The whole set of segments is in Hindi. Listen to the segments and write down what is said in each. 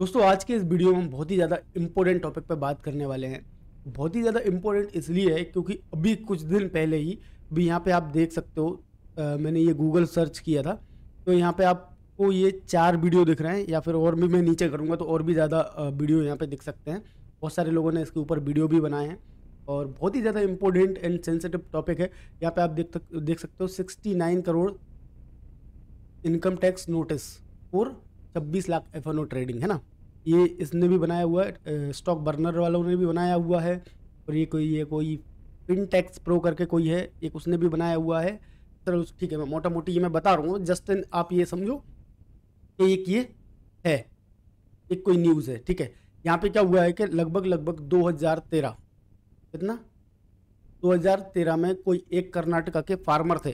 दोस्तों आज के इस वीडियो में हम बहुत ही ज़्यादा इम्पोर्टेंट टॉपिक पे बात करने वाले हैं। बहुत ही ज़्यादा इम्पोर्टेंट इसलिए है क्योंकि अभी कुछ दिन पहले ही भी यहाँ पे आप देख सकते हो। मैंने ये गूगल सर्च किया था तो यहाँ पे आपको ये 4 वीडियो दिख रहे हैं या फिर और भी मैं नीचे करूँगा तो और भी ज़्यादा वीडियो यहाँ पे दिख सकते हैं। बहुत सारे लोगों ने इसके ऊपर वीडियो भी बनाए हैं और बहुत ही ज़्यादा इम्पोर्टेंट एंड सेंसिटिव टॉपिक है। यहाँ पे आप देख सकते हो 69 करोड़ इनकम टैक्स नोटिस और 26 लाख एफ&ओ ट्रेडिंग है ना। ये इसने भी बनाया हुआ है, स्टॉक बर्नर वालों ने भी बनाया हुआ है। और ये कोई फिनटेक्स प्रो करके कोई है, एक उसने भी बनाया हुआ है। चलो ठीक है, मैं मोटा मोटी ये मैं बता रहा हूँ, जस्ट आप ये समझो कि एक ये है, एक कोई न्यूज़ है। ठीक है, यहाँ पे क्या हुआ है कि लगभग 2013 कितना 2013 में कोई एक कर्नाटका के फार्मर थे।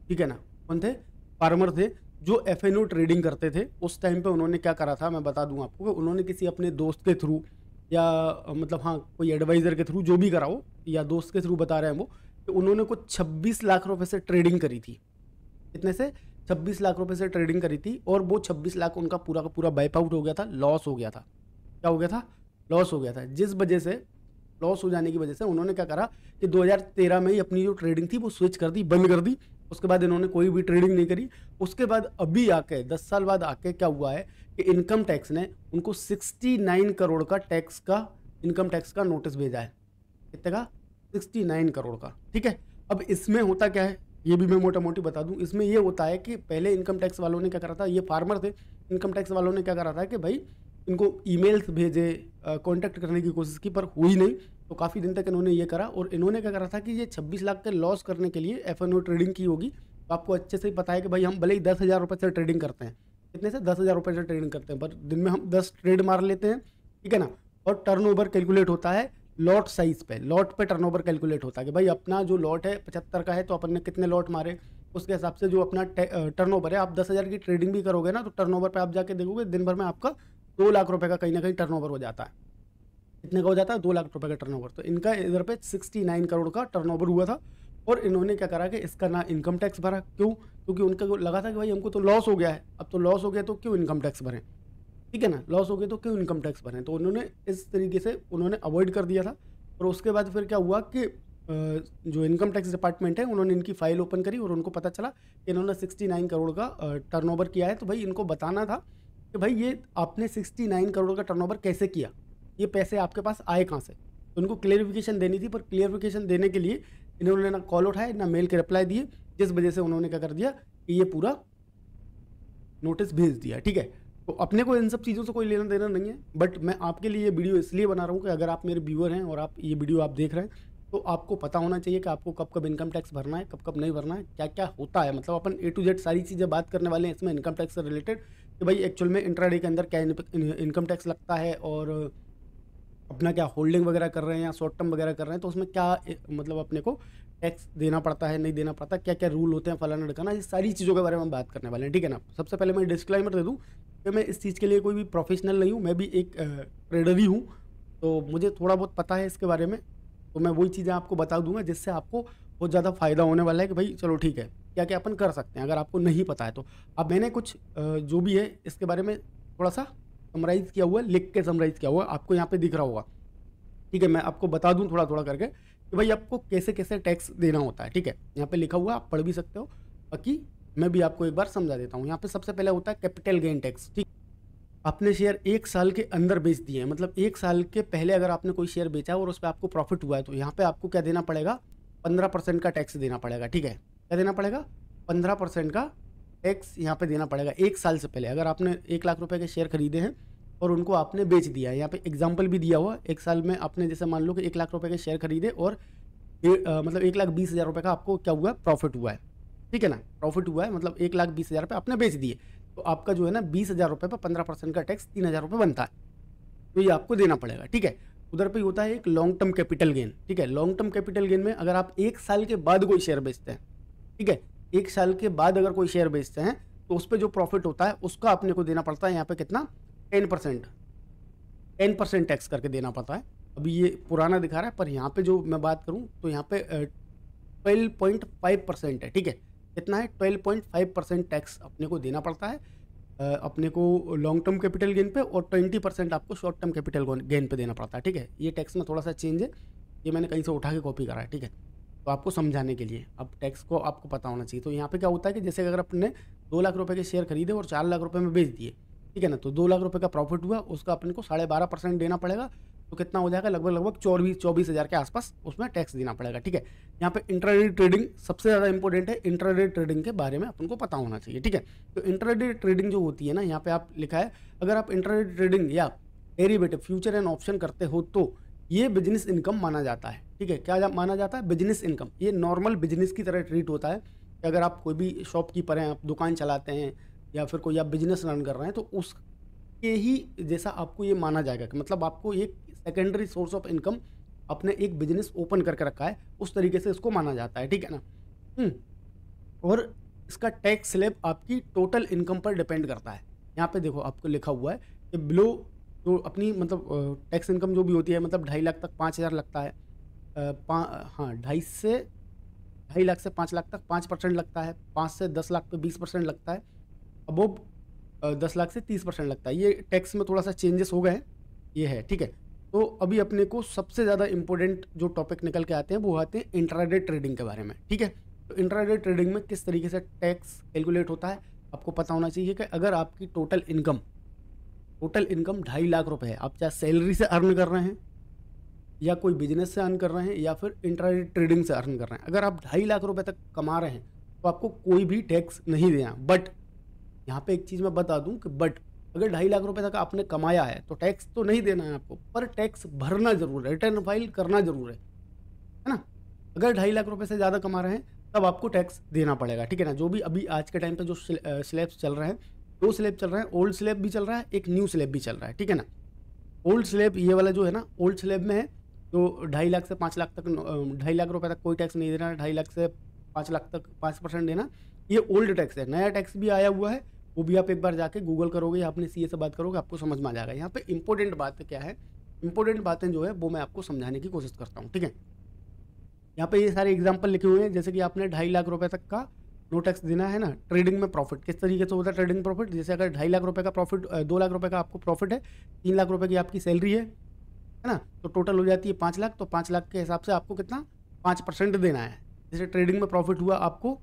ठीक है ना, कौन थे? फार्मर थे जो एफ&ओ ट्रेडिंग करते थे। उस टाइम पे उन्होंने क्या करा था मैं बता दूं आपको कि उन्होंने किसी अपने दोस्त के थ्रू या मतलब हाँ कोई एडवाइज़र के थ्रू जो भी करा हो या दोस्त के थ्रू बता रहे हैं वो कि उन्होंने कुछ 26 लाख रुपए से ट्रेडिंग करी थी। कितने से? 26 लाख रुपए से ट्रेडिंग करी थी और वो 26 लाख उनका पूरा का पूरा वाइप आउट हो गया था, लॉस हो गया था। क्या हो गया था? लॉस हो गया था। जिस वजह से लॉस हो जाने की वजह से उन्होंने क्या करा कि 2013 में ही अपनी जो ट्रेडिंग थी वो स्विच कर दी, बंद कर दी। उसके बाद इन्होंने कोई भी ट्रेडिंग नहीं करी। उसके बाद अभी आके 10 साल बाद आके क्या हुआ है कि इनकम टैक्स ने उनको 69 करोड़ का इनकम टैक्स का नोटिस भेजा है। कितने का? 69 करोड़ का। ठीक है, अब इसमें होता क्या है ये भी मैं मोटा मोटी बता दूं। इसमें ये होता है कि पहले इनकम टैक्स वालों ने क्या करा था, ये फार्मर थे, इनकम टैक्स वालों ने क्या करा था कि भाई इनको ईमेल्स भेजे, कांटेक्ट करने की कोशिश की पर हुई नहीं। तो काफ़ी दिन तक इन्होंने ये करा और इन्होंने क्या करा था कि ये 26 लाख के लॉस करने के लिए एफ&ओ ट्रेडिंग की होगी। तो आपको अच्छे से ही पता है कि भाई हम भले ही 10,000 रुपये से ट्रेडिंग करते हैं, कितने से? 10,000 रुपये से ट्रेडिंग करते हैं, पर दिन में हम 10 ट्रेड मार लेते हैं। ठीक है ना। और टर्नओवर कैलकुलेट होता है लॉट साइज पे, लॉट पे टर्नओवर कैलकुलेट होता है कि भाई अपना जो लॉट है 75 का है तो अपन ने कितने लॉट मारे, उसके हिसाब से जो अपना टर्नओवर है। आप 10,000 की ट्रेडिंग भी करोगे ना तो टर्नओवर पे आप जाके देखोगे दिन भर में आपका 2 लाख रुपए का कहीं ना कहीं टर्नओवर हो जाता है। कितने का हो जाता है? 2 लाख रुपए का टर्नओवर। तो इनका इधर पे 69 करोड़ का टर्नओवर हुआ था और इन्होंने क्या करा कि इसका ना इनकम टैक्स भरा। क्यों? क्योंकि उनका लगा था कि भाई हमको तो लॉस हो गया है, अब तो लॉस हो गया तो क्यों इनकम टैक्स भरें। ठीक है ना, लॉस हो गया तो क्यों इनकम टैक्स भरें। तो उन्होंने इस तरीके से उन्होंने अवॉइड कर दिया था। और उसके बाद फिर क्या हुआ कि जो इनकम टैक्स डिपार्टमेंट है उन्होंने इनकी फाइल ओपन करी और उनको पता चला कि इन्होंने 69 करोड़ का टर्नओवर किया है। तो भाई इनको बताना था कि भाई ये आपने 69 करोड़ का टर्नओवर कैसे किया, ये पैसे आपके पास आए कहाँ से। तो उनको क्लियरिफिकेशन देनी थी, पर क्लियरिफिकेशन देने के लिए इन्होंने ना कॉल उठाए ना मेल के रिप्लाई दिए, जिस वजह से उन्होंने क्या कर दिया कि ये पूरा नोटिस भेज दिया। ठीक है, तो अपने को इन सब चीज़ों से कोई लेना देना नहीं है, बट मैं आपके लिए ये वीडियो इसलिए बना रहा हूँ कि अगर आप मेरे व्यूअर हैं और आप ये वीडियो आप देख रहे हैं तो आपको पता होना चाहिए कि आपको कब कब इनकम टैक्स भरना है, कब कब नहीं भरना है, क्या क्या होता है। मतलब अपन A to Z सारी चीज़ें बात करने वाले हैं इसमें इनकम टैक्स से रिलेटेड कि भाई एक्चुअल में इंट्राडे के अंदर क्या इनकम टैक्स लगता है और अपना क्या होल्डिंग वगैरह कर रहे हैं या शॉर्ट टर्म वगैरह कर रहे हैं तो उसमें क्या मतलब अपने को टैक्स देना पड़ता है, नहीं देना पड़ता, क्या क्या रूल होते हैं, फलाना ढकाना, ये सारी चीज़ों के बारे में हम बात करने वाले हैं। ठीक है ना। सबसे पहले मैं डिस्क्लेमर दे दूँ कि मैं इस चीज़ के लिए कोई भी प्रोफेशनल नहीं हूँ, मैं भी एक ट्रेडर ही हूँ। तो मुझे थोड़ा बहुत पता है इसके बारे में, तो मैं वही चीज़ें आपको बता दूंगा जिससे आपको बहुत ज़्यादा फ़ायदा होने वाला है कि भाई चलो ठीक है क्या क्या अपन कर सकते हैं। अगर आपको नहीं पता है तो अब मैंने कुछ जो भी है इसके बारे में थोड़ा सा समराइज़ किया हुआ है, लिख के समराइज़ किया हुआ है, आपको यहाँ पे दिख रहा होगा। ठीक है, मैं आपको बता दूं थोड़ा थोड़ा करके कि भाई आपको कैसे कैसे टैक्स देना होता है। ठीक है, यहाँ पे लिखा हुआ है, आप पढ़ भी सकते हो, बाकी मैं भी आपको एक बार समझा देता हूँ। यहाँ पे सबसे पहले होता है कैपिटल गेन टैक्स। ठीक, आपने शेयर 1 साल के अंदर बेच दिए हैं, मतलब 1 साल के पहले अगर आपने कोई शेयर बेचा और उस पर आपको प्रॉफिट हुआ है तो यहाँ पे आपको क्या देना पड़ेगा? 15% का टैक्स देना पड़ेगा। ठीक है, क्या देना पड़ेगा? 15% का टैक्स यहाँ पे देना पड़ेगा 1 साल से पहले। अगर आपने 1 लाख रुपए के शेयर खरीदे हैं और उनको आपने बेच दिया है, यहाँ पे एग्जाम्पल भी दिया हुआ, 1 साल में आपने जैसे मान लो कि 1 लाख रुपए के शेयर खरीदे और मतलब 1,20,000 रुपये का आपको क्या हुआ? प्रॉफिट हुआ है। ठीक है ना, प्रॉफिट हुआ है मतलब 1,20,000 रुपये आपने बेच दिए तो आपका जो है ना 20,000 रुपये पर 15% का टैक्स 3,000 रुपये बनता है, तो ये आपको देना पड़ेगा। ठीक है, उधर पे होता है एक लॉन्ग टर्म कैपिटल गेन। ठीक है, लॉन्ग टर्म कैपिटल गेन में अगर आप 1 साल के बाद कोई शेयर बेचते हैं, ठीक है, 1 साल के बाद अगर कोई शेयर बेचते हैं तो उस पर जो प्रॉफिट होता है उसका अपने को देना पड़ता है यहाँ पे कितना? 10% टैक्स करके देना पड़ता है। अभी ये पुराना दिखा रहा है पर यहाँ पे जो मैं बात करूँ तो यहाँ पे 12.5% है। ठीक है, कितना है? 12.5% टैक्स अपने को देना पड़ता है अपने को लॉन्ग टर्म कैपिटल गेन पे और 20% आपको शॉर्ट टर्म कैपिटल गेन पे देना पड़ता है, ठीक है। ये टैक्स में थोड़ा सा चेंज है, ये मैंने कहीं से उठा के कॉपी करा है, ठीक है। तो आपको समझाने के लिए अब टैक्स को आपको पता होना चाहिए। तो यहाँ पे क्या होता है कि जैसे अगर आपने 2 लाख रुपए के शेयर खरीदे और 4 लाख रुपए में बेच दिए, ठीक है ना, तो 2 लाख रुपए का प्रॉफिट हुआ, उसका अपने को 12.5% देना पड़ेगा। तो कितना हो जाएगा, लगभग 24 हज़ार के आसपास उसमें टैक्स देना पड़ेगा, ठीक है। यहाँ पे इंट्राडे ट्रेडिंग सबसे ज़्यादा इंपॉर्टेंट है, इंट्राडे ट्रेडिंग के बारे में अपन को पता होना चाहिए, ठीक है। तो इंट्राडे ट्रेडिंग जो होती है ना, यहाँ पे आप लिखा है अगर आप इंट्राडे ट्रेडिंग या डेरिवेटिव फ्यूचर एंड ऑप्शन करते हो तो ये बिजनेस इनकम माना जाता है, ठीक है। क्या माना जाता है, बिजनेस इनकम। ये नॉर्मल बिजनेस की तरह ट्रीट होता है कि अगर आप कोई भी शॉपकीपर हैं, आप दुकान चलाते हैं या फिर कोई आप बिजनेस रन कर रहे हैं, तो उसके ही जैसा आपको ये माना जाएगा कि मतलब आपको एक सेकेंडरी सोर्स ऑफ इनकम अपने एक बिजनेस ओपन करके रखा है, उस तरीके से इसको माना जाता है, ठीक है ना। और इसका टैक्स स्लैब आपकी टोटल इनकम पर डिपेंड करता है। यहाँ पे देखो आपको लिखा हुआ है कि बिलो जो अपनी मतलब टैक्स इनकम जो भी होती है, मतलब 2.5 लाख तक 5,000 लगता है, हाँ 2.5 लाख से 5 लाख तक 5% लगता है, 5 से 10 लाख पे 20% लगता है, अबोव 10 लाख से 30% लगता है। ये टैक्स में थोड़ा सा चेंजेस हो गए हैं, ये है, ठीक है। तो अभी अपने को सबसे ज़्यादा इंपॉर्टेंट जो टॉपिक निकल के आते हैं वो आते हैं इंट्राडे ट्रेडिंग के बारे में, ठीक है। तो इंट्राडे ट्रेडिंग में किस तरीके से टैक्स कैलकुलेट होता है आपको पता होना चाहिए कि अगर आपकी टोटल इनकम 2.5 लाख रुपए है, आप चाहे सैलरी से अर्न कर रहे हैं या कोई बिजनेस से अर्न कर रहे हैं या फिर इंट्राडे ट्रेडिंग से अर्न कर रहे हैं, अगर आप 2.5 लाख रुपए तक कमा रहे हैं तो आपको कोई भी टैक्स नहीं देना। बट यहाँ पे एक चीज़ मैं बता दूं कि बट अगर 2.5 लाख रुपए तक आपने कमाया है तो टैक्स तो नहीं देना है आपको, पर टैक्स भरना जरूर है, रिटर्न फाइल करना जरूर है ना। अगर 2.5 लाख रुपए से ज़्यादा कमा रहे हैं तब आपको टैक्स देना पड़ेगा, ठीक है ना। जो भी अभी आज के टाइम पे जो स्लैब्स चल रहे हैं, 2 स्लैब चल रहे हैं, ओल्ड स्लैब भी चल रहा है, एक न्यू स्लैब भी चल रहा है, ठीक है ना। ओल्ड स्लैब ये वाला जो है ना, ओल्ड स्लैब में है तो 2.5 लाख से 5 लाख तक 2.5 लाख रुपए तक कोई टैक्स नहीं देना, 2.5 लाख से 5 लाख तक 5% देना, ये ओल्ड टैक्स है। नया टैक्स भी आया हुआ है, वो भी आप एक बार जाके गूगल करोगे या अपने सीए से बात करोगे आपको समझ में आ जाएगा। यहाँ पे इंपॉर्टेंट बात क्या है, इंपॉर्टेंट बातें जो है वो मैं आपको समझाने की कोशिश करता हूँ, ठीक है। यहाँ पे ये सारे एग्जांपल लिखे हुए हैं, जैसे कि आपने 2.5 लाख रुपए तक का नो टैक्स देना है ना। ट्रेडिंग में प्रॉफिट किस तरीके से होता है, ट्रेडिंग प्रॉफिट जैसे अगर 2.5 लाख रुपए का प्रॉफिट, 2 लाख रुपए का आपको प्रॉफिट है, 3 लाख रुपए की आपकी सैलरी है ना, तो टोटल हो जाती है 5 लाख। तो 5 लाख के हिसाब से आपको कितना 5% देना है। जैसे ट्रेडिंग में प्रॉफिट हुआ आपको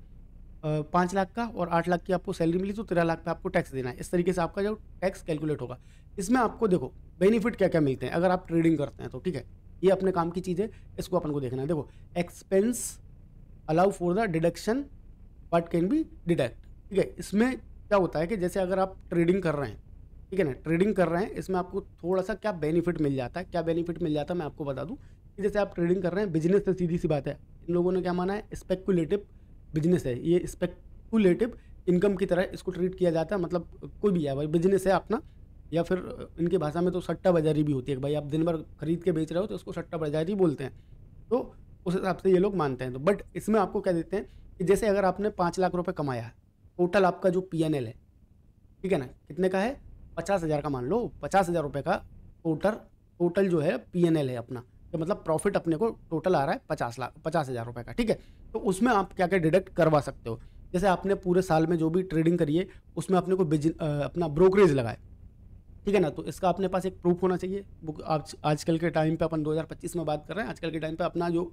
5 लाख का और 8 लाख की आपको सैलरी मिली तो 13 लाख पे आपको टैक्स देना है। इस तरीके से आपका जो टैक्स कैलकुलेट होगा। इसमें आपको देखो बेनिफिट क्या क्या मिलते हैं अगर आप ट्रेडिंग करते हैं तो, ठीक है। ये अपने काम की चीज़ है, इसको अपन को देखना है। देखो expense allow for the deduction what can be deduct, ठीक है। इसमें क्या होता है कि जैसे अगर आप ट्रेडिंग कर रहे हैं, ठीक है ना, ट्रेडिंग कर रहे हैं, इसमें आपको थोड़ा सा क्या बेनिफिट मिल जाता है, क्या बेनिफिट मिल जाता है मैं आपको बता दूं कि जैसे आप ट्रेडिंग कर रहे हैं, बिजनेस से सीधी सी बात है, इन लोगों ने क्या माना है, स्पेकुलेटिव बिजनेस है, ये स्पेकुलेटिव इनकम की तरह इसको ट्रीट किया जाता है। मतलब कोई भी है भाई बिजनेस है अपना, या फिर इनकी भाषा में तो सट्टा बाजारी भी होती है कि भाई आप दिन भर खरीद के बेच रहे हो तो उसको सट्टा बाजारी बोलते हैं, तो उस हिसाब से ये लोग मानते हैं। तो बट इसमें आपको क्या देते हैं कि जैसे अगर आपने 5 लाख रुपए कमाया है, टोटल आपका जो PNL है, ठीक है ना, कितने का है 50,000 का मान लो, 50,000 रुपये का टोटल जो है PNL है अपना, तो मतलब प्रॉफिट अपने को टोटल आ रहा है 50,000 रुपये का, ठीक है। तो उसमें आप क्या क्या डिडक्ट करवा सकते हो, जैसे आपने पूरे साल में जो भी ट्रेडिंग करी है उसमें अपने को अपना ब्रोकरेज लगाए, ठीक है ना, तो इसका अपने पास एक प्रूफ होना चाहिए। आजकल के टाइम पे अपन 2025 में बात कर रहे हैं, आजकल के टाइम पे अपना जो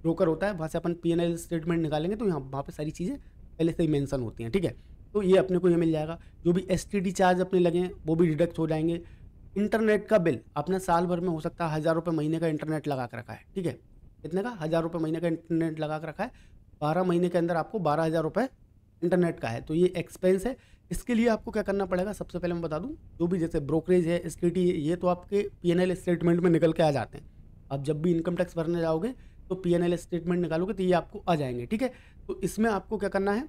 ब्रोकर होता है वहाँ से अपन PNL स्टेटमेंट निकालेंगे तो यहाँ वहाँ पे सारी चीज़ें पहले से ही मेंशन होती हैं, ठीक है। तो ये अपने को ये मिल जाएगा। जो भी STD चार्ज अपने लगे हैं वो भी डिडक्ट हो जाएंगे। इंटरनेट का बिल आपने साल भर में हो सकता है 1,000 रुपये महीने का इंटरनेट लगा के रखा है, ठीक है, कितने का 1,000 रुपये महीने का इंटरनेट लगा के रखा है, 12 महीने के अंदर आपको 12,000 रुपये इंटरनेट का है, तो ये एक्सपेंस है। इसके लिए आपको क्या करना पड़ेगा, सबसे पहले मैं बता दूं, जो भी जैसे ब्रोकरेज है, STD है, ये तो आपके PNL स्टेटमेंट में निकल के आ जाते हैं। आप जब भी इनकम टैक्स भरने जाओगे तो PNL स्टेटमेंट निकालोगे तो ये आपको आ जाएंगे, ठीक है। तो इसमें आपको क्या करना है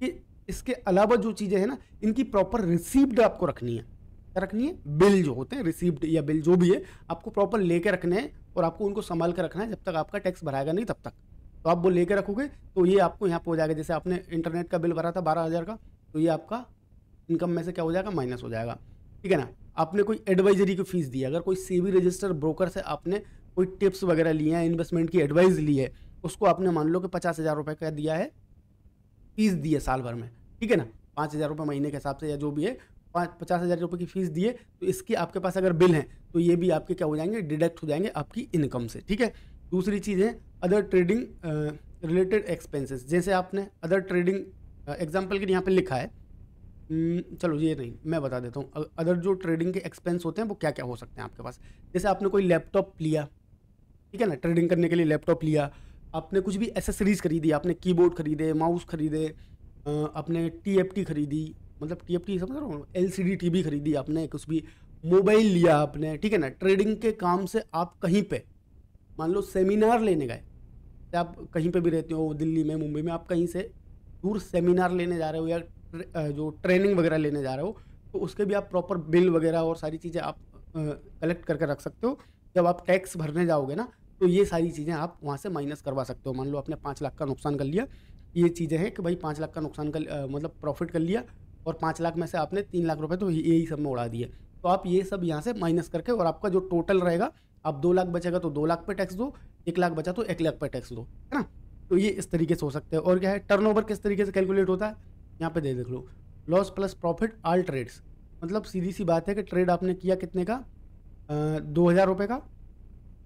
कि इसके अलावा जो चीज़ें हैं ना, इनकी प्रॉपर रिसीप्ट आपको रखनी है। क्या रखनी है, बिल जो होते हैं, रिसीप्ट या बिल जो भी है आपको प्रॉपर लेके रखने हैं और आपको उनको संभाल के रखना है जब तक आपका टैक्स भराएगा नहीं तब तक। तो आप वो लेके रखोगे तो ये आपको यहाँ पे हो जाएगा। जैसे आपने इंटरनेट का बिल भरा था 12,000 का, तो ये आपका इनकम में से क्या हो जाएगा, माइनस हो जाएगा, ठीक है ना। आपने कोई एडवाइजरी की फीस दी है, अगर कोई सेबी रजिस्टर्ड ब्रोकर से आपने कोई टिप्स वगैरह लिए हैं, इन्वेस्टमेंट की एडवाइस ली है, उसको आपने मान लो कि 50,000 रुपये का दिया है, फीस दी है साल भर में, ठीक है ना, 5,000 रुपये महीने के हिसाब से या जो भी है 50,000 रुपये की फीस दिए, तो इसके आपके पास अगर बिल हैं तो ये भी आपके क्या हो जाएंगे, डिडक्ट हो जाएंगे आपकी इनकम से। ठीक है। दूसरी चीज़ है अदर ट्रेडिंग रिलेटेड एक्सपेंसेस। जैसे आपने अदर ट्रेडिंग एग्जाम्पल के लिए यहाँ पे लिखा है, चलो ये नहीं, मैं बता देता हूँ अदर जो ट्रेडिंग के एक्सपेंस होते हैं वो क्या क्या हो सकते हैं आपके पास। जैसे आपने कोई लैपटॉप लिया, ठीक है ना, ट्रेडिंग करने के लिए लैपटॉप लिया, आपने कुछ भी एसेसरीज खरीदी, आपने कीबोर्ड खरीदे, माउस खरीदे, आपने TFT खरीदी, मतलब TFT समझ रहे हो, LCD TV खरीदी आपने, कुछ भी मोबाइल लिया आपने, ठीक है ना। ट्रेडिंग के काम से आप कहीं पे मान लो सेमिनार लेने गए, आप कहीं पे भी रहते हो, दिल्ली में, मुंबई में, आप कहीं से दूर सेमिनार लेने जा रहे हो या जो ट्रेनिंग वगैरह लेने जा रहे हो, तो उसके भी आप प्रॉपर बिल वगैरह और सारी चीज़ें आप कलेक्ट करके रख सकते हो। जब आप टैक्स भरने जाओगे ना, तो ये सारी चीज़ें आप वहाँ से माइनस करवा सकते हो। मान लो आपने 5 लाख का नुकसान कर लिया, ये चीज़ें हैं कि भाई 5 लाख का नुकसान कर मतलब प्रॉफिट कर लिया, और 5 लाख में से आपने 3 लाख रुपए तो यही सब में उड़ा दिए, तो आप ये सब यहाँ से माइनस करके, और आपका जो टोटल रहेगा, आप 2 लाख बचेगा तो 2 लाख पे टैक्स दो, 1 लाख बचा तो 1 लाख पे टैक्स दो, है ना। तो ये इस तरीके से हो सकते हैं। और क्या है, टर्नओवर किस तरीके से कैलकुलेट होता है, यहाँ पे देख लो, loss plus profit all trades. मतलब सीधी सी बात है कि ट्रेड आपने किया कितने का, 2,000 रुपये का,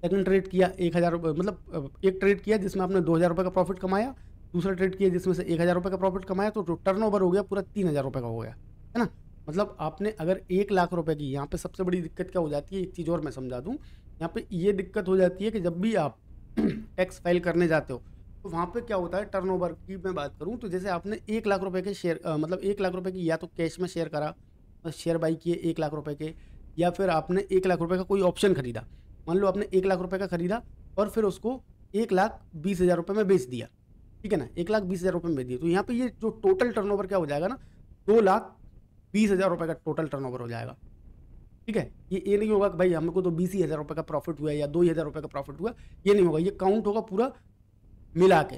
सेकंड ट्रेड किया 1,000 रुपये, मतलब एक ट्रेड किया जिसमें आपने 2,000 रुपये का प्रॉफिट कमाया, दूसरा ट्रेड किया जिसमें से 1,000 रुपये का प्रॉफिट कमाया, तो जो टर्नओवर हो गया पूरा 3,000 रुपये का हो गया, है ना। मतलब आपने अगर 1 लाख रुपए की, यहाँ पे सबसे बड़ी दिक्कत क्या हो जाती है, एक चीज़ और मैं समझा दूँ, यहाँ पे ये दिक्कत हो जाती है कि जब भी आप टैक्स फाइल करने जाते हो, तो वहाँ पे क्या होता है, टर्नओवर की मैं बात करूँ तो जैसे आपने 1 लाख रुपए के शेयर मतलब 1 लाख रुपए की या तो कैश में शेयर करा, शेयर बाई किए 1 लाख रुपए के, या फिर आपने 1 लाख रुपए का कोई ऑप्शन खरीदा। मान लो आपने 1 लाख रुपए का खरीदा और फिर उसको 1,20,000 रुपये में बेच दिया, ठीक है ना, 1,20,000 रुपये में बेच दिया, तो यहाँ पे ये जो टोटल टर्नओवर क्या हो जाएगा ना, 2,20,000 रुपये का टोटल टर्नओवर हो जाएगा। ठीक है, ये नहीं होगा कि भाई हमको तो 20,000 रुपये का प्रॉफिट हुआ या 2,000 रुपये का प्रॉफिट हुआ, ये नहीं होगा, ये काउंट होगा पूरा मिला के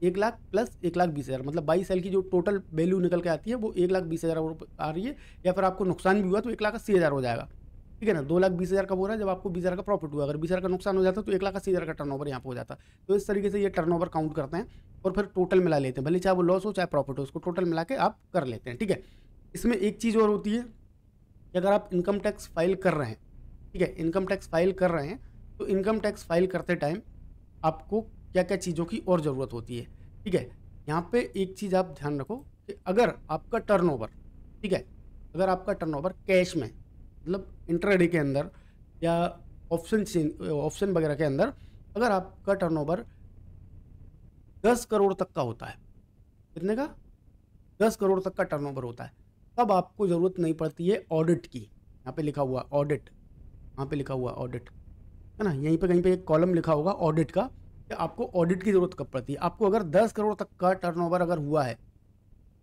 1 लाख प्लस 1,20,000, मतलब 22 साल की जो टोटल वैल्यू निकल के आती है वो 1,20,000 रुपये आ रही है। या फिर आपको नुकसान भी हुआ तो 1,80,000 हो जाएगा, ठीक है ना। 2,20,000 का हो रहा है जब आपको 20,000 का प्रॉफिट हुआ, अगर 20,000 का नुकसान हो जाता तो 1,80,000 का टर्नओवर यहाँ पे हो जाता। तो इस तरीके से ये टर्नओवर काउंट करते हैं और फिर टोटल मिला लेते हैं, भले चाहे वो लॉस हो चाहे प्रॉफिट हो, उसको टोटल मिला के आप कर लेते हैं। ठीक है, इसमें एक चीज़ और होती है कि अगर आप इनकम टैक्स फाइल कर रहे हैं, ठीक है, इनकम टैक्स फाइल कर रहे हैं, तो इनकम टैक्स फाइल करते टाइम आपको क्या क्या चीज़ों की और ज़रूरत होती है। ठीक है, यहाँ पे एक चीज़ आप ध्यान रखो कि अगर आपका टर्नओवर, ठीक है, अगर आपका टर्नओवर कैश में, मतलब इंट्राडे के अंदर या ऑप्शन वगैरह के अंदर, अगर आपका टर्नओवर 10 करोड़ तक का होता है, कितने का, 10 करोड़ तक का टर्नओवर होता है, तब आपको ज़रूरत नहीं पड़ती है ऑडिट की। यहाँ पे लिखा हुआ ऑडिट, यहाँ पे लिखा हुआ ऑडिट, है ना, यहीं पे कहीं पे एक कॉलम लिखा होगा ऑडिट का, कि आपको ऑडिट की ज़रूरत कब पड़ती है। आपको अगर 10 करोड़ तक का टर्नओवर अगर हुआ है,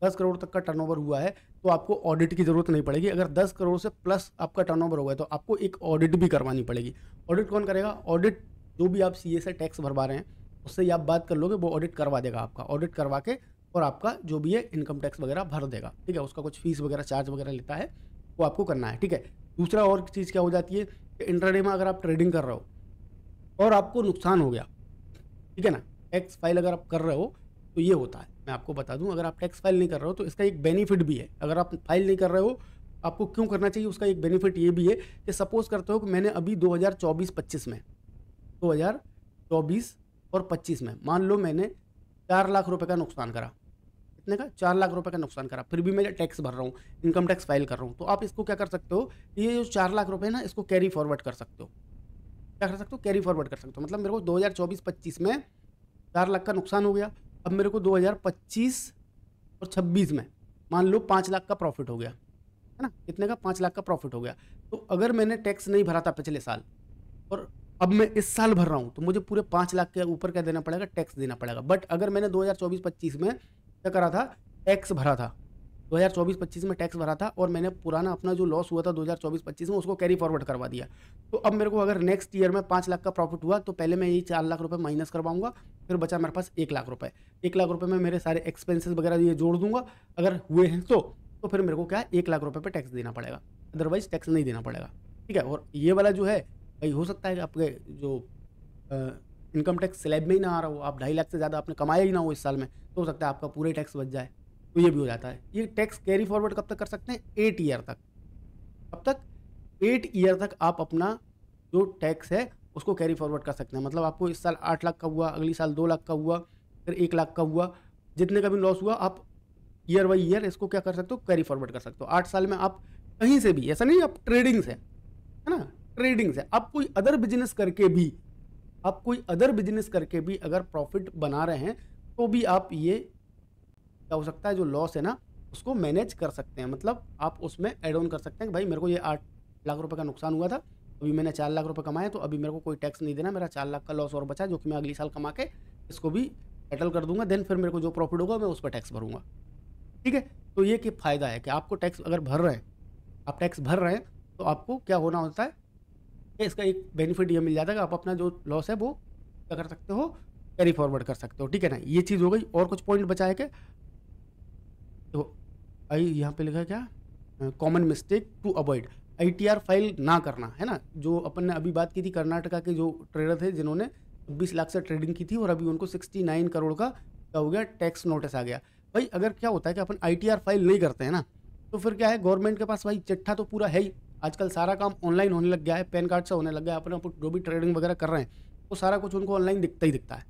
10 करोड़ तक का टर्नओवर हुआ है, तो आपको ऑडिट की ज़रूरत नहीं पड़ेगी। अगर 10 करोड़ से प्लस आपका टर्नओवर हो गया तो आपको एक ऑडिट भी करवानी पड़ेगी। ऑडिट कौन करेगा, ऑडिट जो भी आप CA से टैक्स भरवा रहे हैं उससे ही आप बात कर लोगे, वो ऑडिट करवा देगा आपका, ऑडिट करवा के और आपका जो भी है इनकम टैक्स वगैरह भर देगा। ठीक है, उसका कुछ फीस वगैरह चार्ज वगैरह लेता है, वो आपको करना है। ठीक है, दूसरा और चीज़ क्या हो जाती है कि इंट्राडे में अगर आप ट्रेडिंग कर रहे हो और आपको नुकसान हो गया, ठीक है ना, टैक्स फाइल अगर आप कर रहे हो तो ये होता है, मैं आपको बता दूं, अगर आप टैक्स फाइल नहीं कर रहे हो तो इसका एक बेनिफिट भी है। अगर आप फाइल नहीं कर रहे हो, आपको क्यों करना चाहिए, उसका एक बेनिफिट ये भी है कि सपोज करते हो कि मैंने अभी 2024-25 में, 2024 और 25 में मान लो मैंने 4 लाख रुपए का नुकसान करा, कितने का, 4 लाख रुपए का नुकसान करा, फिर भी मैं टैक्स भर रहा हूँ, इनकम टैक्स फाइल कर रहा हूँ, तो आप इसको क्या कर सकते हो, ये जो 4 लाख रुपए ना, इसको कैरी फॉरवर्ड कर सकते हो। क्या कर सकते हो, कैरी फॉरवर्ड कर सकते हो। मतलब मेरे को 2024-25 में 4 लाख का नुकसान हो गया, अब मेरे को 2025 और 26 में मान लो 5 लाख का प्रॉफिट हो गया, है ना, कितने का, 5 लाख का प्रॉफिट हो गया। तो अगर मैंने टैक्स नहीं भरा था पिछले साल और अब मैं इस साल भर रहा हूँ, तो मुझे पूरे 5 लाख के ऊपर क्या देना पड़ेगा, टैक्स देना पड़ेगा। बट अगर मैंने 2024-25 में क्या करा था, टैक्स भरा था, 2024-25 में टैक्स भरा था और मैंने पुराना अपना जो लॉस हुआ था 2024-25 में उसको कैरी फॉरवर्ड करवा दिया, तो अब मेरे को अगर नेक्स्ट ईयर में 5 लाख का प्रॉफिट हुआ तो पहले मैं यही 4 लाख रुपए माइनस करवाऊंगा, फिर बचा मेरे पास 1 लाख रुपए। 1 लाख रुपए में मेरे सारे एक्सपेंसेस वगैरह ये जोड़ दूंगा, अगर हुए हैं तो फिर मेरे को क्या है, 1 लाख रुपए पे टैक्स देना पड़ेगा, अदरवाइज टैक्स नहीं देना पड़ेगा। ठीक है, और ये वाला जो है भाई, हो सकता है कि आपके जो इनकम टैक्स स्लैब में ही ना आ रहा हो, आप 2.5 लाख से ज़्यादा आपने कमाया ही ना हो इस साल में, तो हो सकता है आपका पूरे टैक्स बच जाए। तो ये भी हो जाता है। ये टैक्स कैरी फॉरवर्ड कब तक कर सकते हैं? 8 ईयर तक। कब तक? 8 ईयर तक आप अपना जो टैक्स है उसको कैरी फॉरवर्ड कर सकते हैं। मतलब आपको इस साल 8 लाख का हुआ, अगली साल 2 लाख का हुआ, फिर 1 लाख का हुआ, जितने का भी लॉस हुआ आप ईयर बाई ईयर इसको क्या कर सकते हो? कैरी फॉरवर्ड कर सकते हो। 8 साल में आप कहीं से भी, ऐसा नहीं आप ट्रेडिंग से, है ना, ट्रेडिंग से आप कोई अदर बिजनेस करके भी, आप कोई अदर बिजनेस करके भी अगर प्रॉफिट बना रहे हैं तो भी आप ये क्या हो सकता है, जो लॉस है ना उसको मैनेज कर सकते हैं। मतलब आप उसमें एड ऑन कर सकते हैं कि भाई मेरे को ये 8 लाख रुपए का नुकसान हुआ था, अभी मैंने 4 लाख रुपए कमाए, तो अभी मेरे को कोई टैक्स नहीं देना, मेरा 4 लाख का लॉस और बचा जो कि मैं अगली साल कमा के इसको भी सेटल कर दूंगा, देन फिर मेरे को जो प्रॉफिट होगा मैं उस पर टैक्स भरूंगा। ठीक है, तो ये कि फ़ायदा है कि आपको टैक्स अगर भर रहे हैं, आप टैक्स भर रहे हैं तो आपको क्या होना होता है कि इसका एक बेनिफिट ये मिल जाता है कि आप अपना जो लॉस है वो क्या कर सकते हो? कैरी फॉरवर्ड कर सकते हो। ठीक है ना, ये चीज़ हो गई। और कुछ पॉइंट बचा है क्या? तो आई यहाँ पे लिखा है क्या? Common mistake to avoid, ITR file ना करना, है ना। जो अपन ने अभी बात की थी, कर्नाटका के जो ट्रेडर थे जिन्होंने 20 लाख से ट्रेडिंग की थी और अभी उनको 69 करोड़ का क्या हो गया? टैक्स नोटिस आ गया। भाई अगर क्या होता है कि अपन आईटीआर फाइल नहीं करते हैं ना, तो फिर क्या है, गवर्नमेंट के पास भाई चिट्ठा तो पूरा है ही। आजकल सारा काम ऑनलाइन होने लग गया है, पैन कार्ड से होने लग गया है। अपन जो भी ट्रेडिंग वगैरह कर रहे हैं वो सारा कुछ उनको ऑनलाइन दिखता ही दिखता है।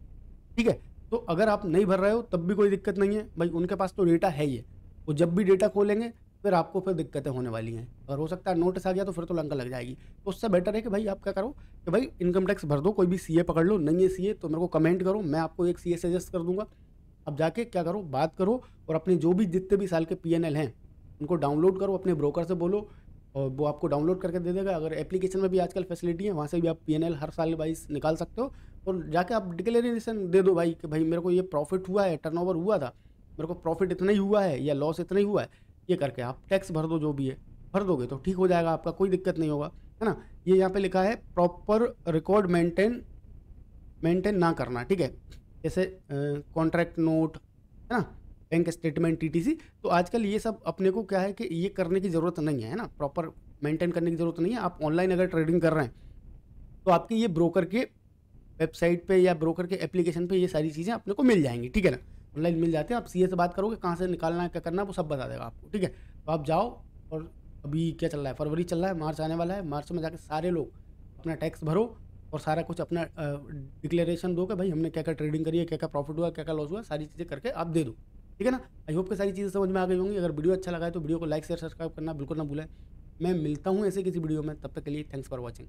ठीक है, तो अगर आप नहीं भर रहे हो तब भी कोई दिक्कत नहीं है भाई, उनके पास तो डेटा है ही है। वो जब भी डेटा खोलेंगे फिर आपको फिर दिक्कतें होने वाली हैं, और हो सकता है नोटिस आ गया तो फिर तो लंका लग जाएगी। तो उससे बेटर है कि भाई आप क्या करो कि भाई इनकम टैक्स भर दो, कोई भी सीए पकड़ लो। नहीं है सीए तो मेरे को कमेंट करो, मैं आपको एक सीए सजेस्ट कर दूंगा। अब जाके क्या करो, बात करो और अपने जो भी जितने भी साल के पीएनएल हैं उनको डाउनलोड करो, अपने ब्रोकर से बोलो और वो आपको डाउनलोड करके दे देगा। अगर एप्लीकेशन में भी आजकल फैसिलिटी है, वहाँ से भी आप पीएनएल हर साल वाइज निकाल सकते हो और जाके आप डिक्लेरेशन दे दो भाई कि भाई मेरे को ये प्रॉफिट हुआ है, टर्नओवर हुआ था, मेरे को प्रॉफिट इतना ही हुआ है या लॉस इतना ही हुआ है। ये करके आप टैक्स भर दो, जो भी है भर दोगे तो ठीक हो जाएगा, आपका कोई दिक्कत नहीं होगा, है ना। ये यहाँ पे लिखा है प्रॉपर रिकॉर्ड मेंटेन ना करना। ठीक है, जैसे कॉन्ट्रैक्ट नोट, है ना, बैंक स्टेटमेंट, टीटीसी। तो आजकल ये सब अपने को क्या है कि ये करने की ज़रूरत नहीं है ना, प्रॉपर मेंटेन करने की ज़रूरत नहीं है। आप ऑनलाइन अगर ट्रेडिंग कर रहे हैं तो आपके ये ब्रोकर के वेबसाइट पे या ब्रोकर के एप्लीकेशन पे ये सारी चीज़ें अपने को मिल जाएंगी। ठीक है ना, ऑनलाइन मिल जाते हैं। आप सीए से बात करोगे कहाँ से निकालना है, क्या करना है, वो सब बता देगा आपको। ठीक है, तो आप जाओ। और अभी क्या चल रहा है, फरवरी चल रहा है, मार्च आने वाला है। मार्च में जाके सारे लोग अपना टैक्स भरो और सारा कुछ अपना डिक्लेरेशन दो कि भाई हमने क्या क्या ट्रेडिंग करी है, क्या क्या प्रॉफिट हुआ, क्या क्या लॉस हुआ, सारी चीज़ें करके आप दे दो। ठीक है ना। आई होप कि सारी चीज़ें समझ में आ गई होंगी। अगर वीडियो अच्छा लगा है तो वीडियो को लाइक शेयर सब्सक्राइब करना बिल्कुल ना भूलें। मैं मिलता हूँ ऐसे किसी वीडियो में, तब तक के लिए थैंक्स फॉर वॉचिंग।